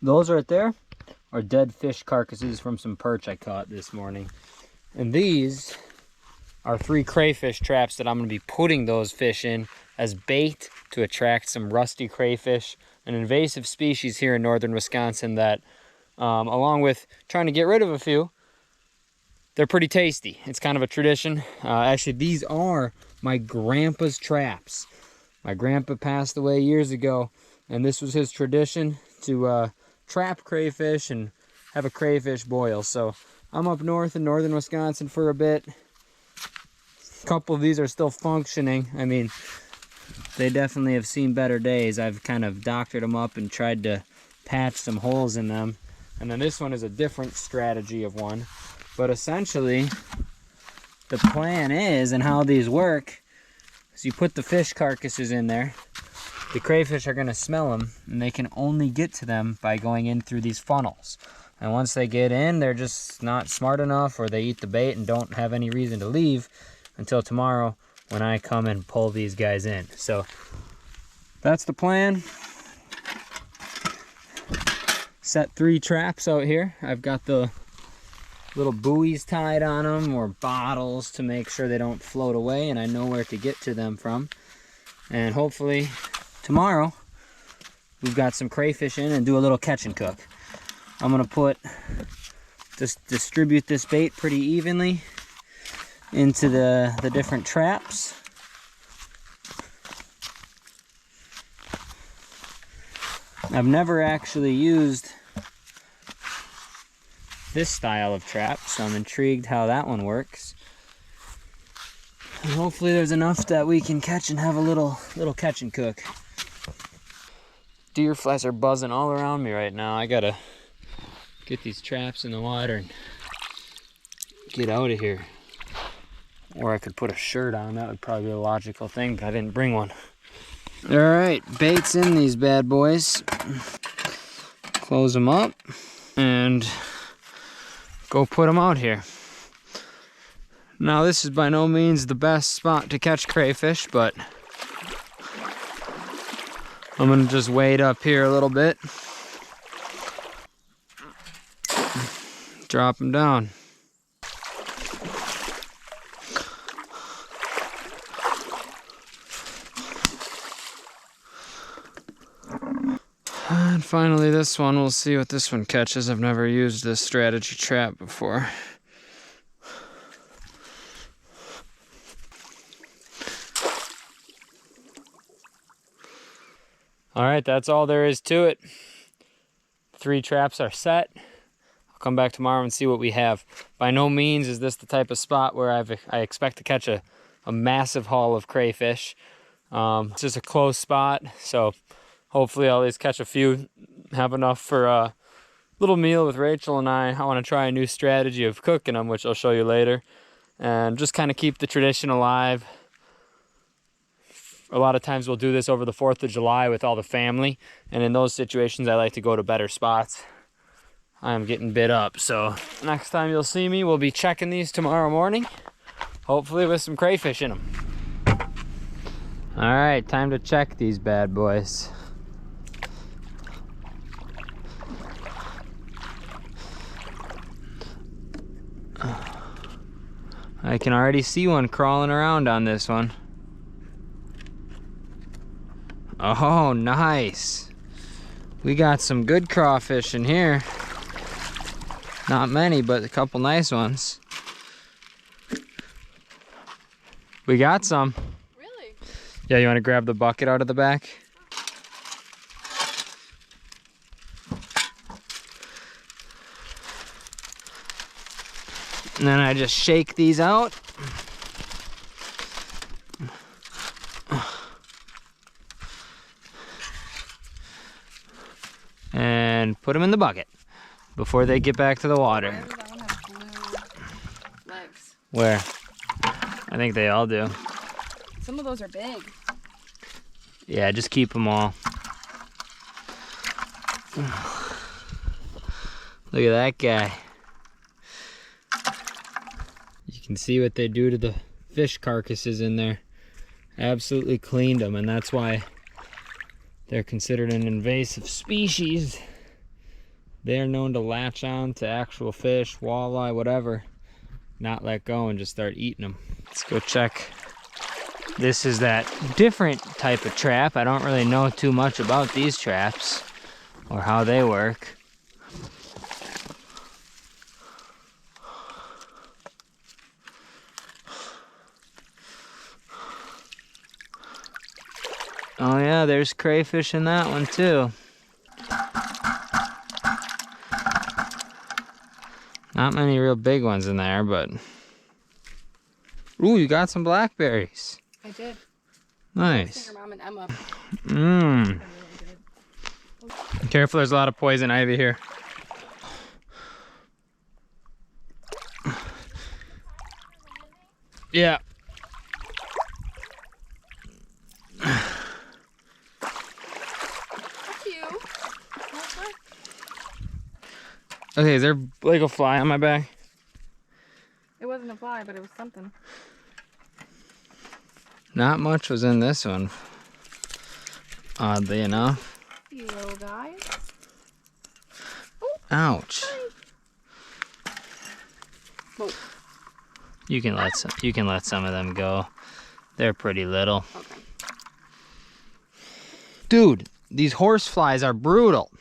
Those right there are dead fish carcasses from some perch I caught this morning. And these are 3 crayfish traps that I'm going to be putting those fish in as bait to attract some rusty crayfish, an invasive species here in northern Wisconsin that, along with trying to get rid of a few, they're pretty tasty. It's kind of a tradition. Actually, these are my grandpa's traps. My grandpa passed away years ago, and this was his tradition to trap crayfish and have a crayfish boil. So I'm up north in northern Wisconsin for a bit. A couple of these are still functioning. I mean, they definitely have seen better days. I've kind of doctored them up and tried to patch some holes in them. And then this one is a different strategy of one. But essentially, the plan is, and how these work, is you put the fish carcasses in there. The crayfish are going to smell them, and they can only get to them by going in through these funnels. And once they get in, they're just not smart enough, or they eat the bait and don't have any reason to leave until tomorrow when I come and pull these guys in. So that's the plan. Set 3 traps out here. I've got the little buoys tied on them, or bottles, to make sure they don't float away, and I know where to get to them from. And hopefully tomorrow we've got some crayfish in and do a little catch and cook. I'm gonna distribute this bait pretty evenly into the different traps. I've never actually used this style of trap, so I'm intrigued how that one works. And hopefully there's enough that we can catch and have a little catch and cook. Deer flies are buzzing all around me right now. I gotta get these traps in the water and get out of here. Or I could put a shirt on. That would probably be a logical thing, but I didn't bring one. All right, bait's in these bad boys. Close them up and go put them out here. Now, this is by no means the best spot to catch crayfish, but I'm gonna just wade up here a little bit. Drop them down. And finally this one, we'll see what this one catches. I've never used this strategy trap before. All right, that's all there is to it. 3 traps are set. I'll come back tomorrow and see what we have. By no means is this the type of spot where I expect to catch a massive haul of crayfish. It's just a close spot, so hopefully I'll at least catch a few, have enough for a little meal with Rachel and I. I want to try a new strategy of cooking them, which I'll show you later, and just kind of keep the tradition alive. A lot of times we'll do this over the 4th of July with all the family, and in those situations I like to go to better spots. I'm getting bit up, so next time you'll see me, we'll be checking these tomorrow morning, hopefully with some crayfish in them. All right, time to check these bad boys. I can already see one crawling around on this one. Oh, nice. We got some good crawfish in here. Not many, but a couple nice ones. We got some. Really? Yeah, you want to grab the bucket out of the back? And then I just shake these out. And put them in the bucket before they get back to the water. Why does that one have blue legs? Where? I think they all do. Some of those are big. Yeah, just keep them all. Look at that guy. You can see what they do to the fish carcasses in there. Absolutely cleaned them, and that's why they're considered an invasive species. They're known to latch on to actual fish, walleye, whatever, not let go and just start eating them. Let's go check. This is that different type of trap. I don't really know too much about these traps or how they work. Oh yeah, there's crayfish in that one too. Not many real big ones in there, but... Ooh, you got some blackberries. I did. Nice. Your mom and Emma. Mmm. They're really good. Careful, there's a lot of poison ivy here. Yeah. Fuck you. Okay, is there like a fly on my back? It wasn't a fly, but it was something. Not much was in this one, oddly enough. You little guy. Ouch. Whoa. You can let some of them go. They're pretty little. Okay. Dude, these horse flies are brutal.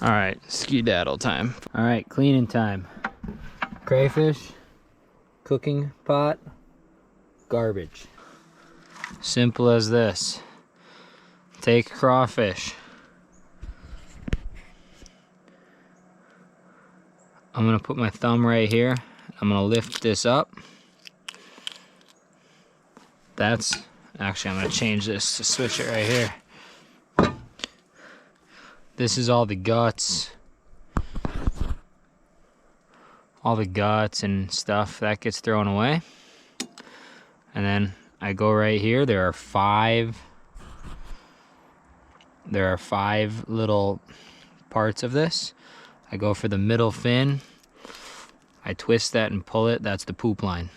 All right, skedaddle time. All right, cleaning time. Crayfish, cooking pot, garbage. Simple as this. Take crawfish. I'm gonna put my thumb right here. I'm gonna lift this up. Actually, I'm gonna change this to switch it right here. This is all the guts. All the guts and stuff that gets thrown away. And then I go right here. There are five little parts of this. I go for the middle fin. I twist that and pull it. That's the poop line.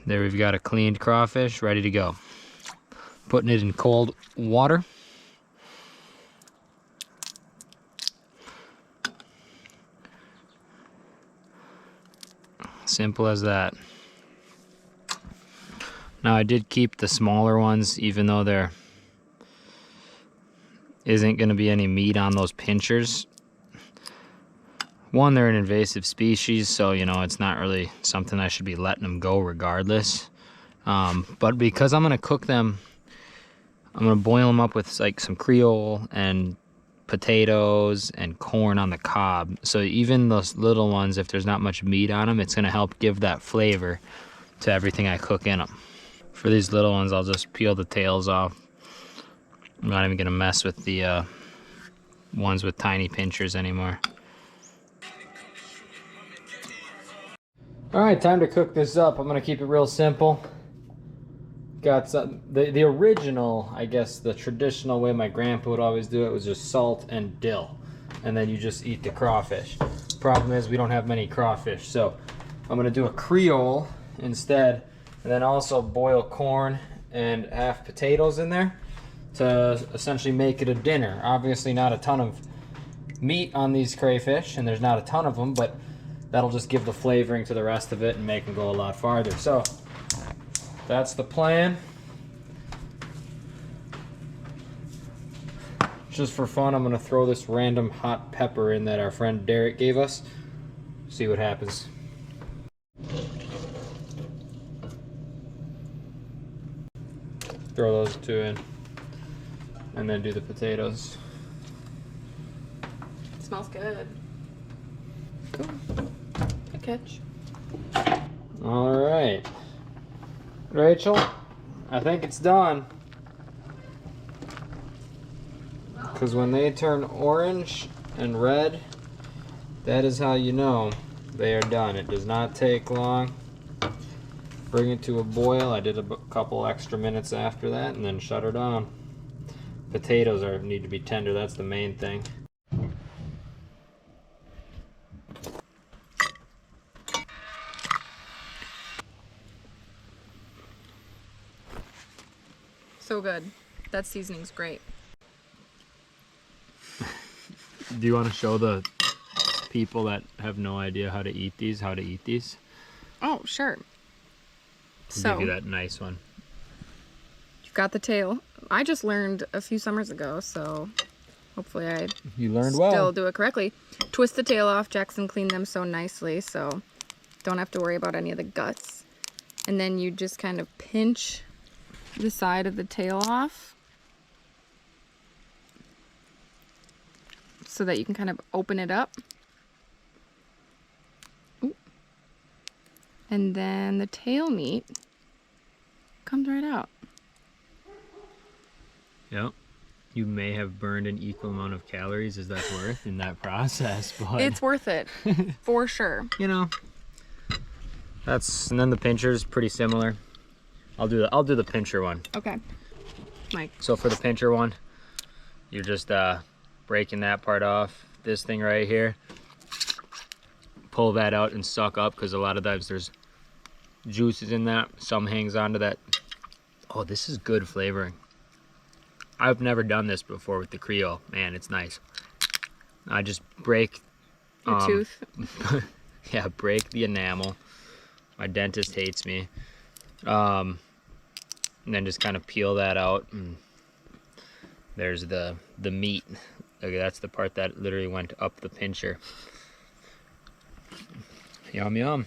There we've got a cleaned crawfish ready to go. Putting it in cold water. Simple as that. Now I did keep the smaller ones, even though there isn't going to be any meat on those pinchers. One, they're an invasive species, so you know it's not really something I should be letting them go regardless. But because I'm going to cook them, I'm going to boil them up with like some Creole and potatoes and corn on the cob. So even those little ones, if there's not much meat on them, it's going to help give that flavor to everything I cook in them. For these little ones, I'll just peel the tails off. I'm not even going to mess with the ones with tiny pinchers anymore. All right, time to cook this up. I'm going to keep it real simple. Got some, the original, I guess the traditional way my grandpa would always do it was just salt and dill, and then you just eat the crawfish. Problem is we don't have many crawfish, so I'm gonna do a Creole instead, and then also boil corn and half potatoes in there to essentially make it a dinner. Obviously not a ton of meat on these crayfish, and there's not a ton of them, but that'll just give the flavoring to the rest of it and make them go a lot farther. So that's the plan. Just for fun, I'm gonna throw this random hot pepper in that our friend Derek gave us. See what happens. Throw those two in, and then do the potatoes. It smells good. Ooh. Good catch. All right. Rachel, I think it's done. Because when they turn orange and red, that is how you know they are done. It does not take long. Bring it to a boil. I did a couple extra minutes after that and then shut her down. Potatoes need to be tender, that's the main thing. So good. That seasoning's great. Do you want to show the people that have no idea how to eat these, Oh, sure. I'll So, give you that nice one. you've got the tail. I just learned a few summers ago, so hopefully I You learned still well. do it correctly. Twist the tail off. Jackson cleaned them so nicely, so don't have to worry about any of the guts. And then you just kind of pinch the side of the tail off so that you can kind of open it up. Ooh. And then the tail meat comes right out. Yep. You may have burned an equal amount of calories as that's worth in that process, but It's worth it, for sure. you know, and then the pincher's pretty similar. I'll do the pincher one. Okay. Mike. So for the pincher one, you're just breaking that part off. This thing right here, pull that out and suck up, because a lot of times there's juices in that. Some hangs onto that. Oh, this is good flavoring. I've never done this before with the Creole. Man, it's nice. I just break Your tooth. yeah, break the enamel. My dentist hates me. And then just kind of peel that out, and there's the meat. Okay, that's the part that literally went up the pincher. Yum yum.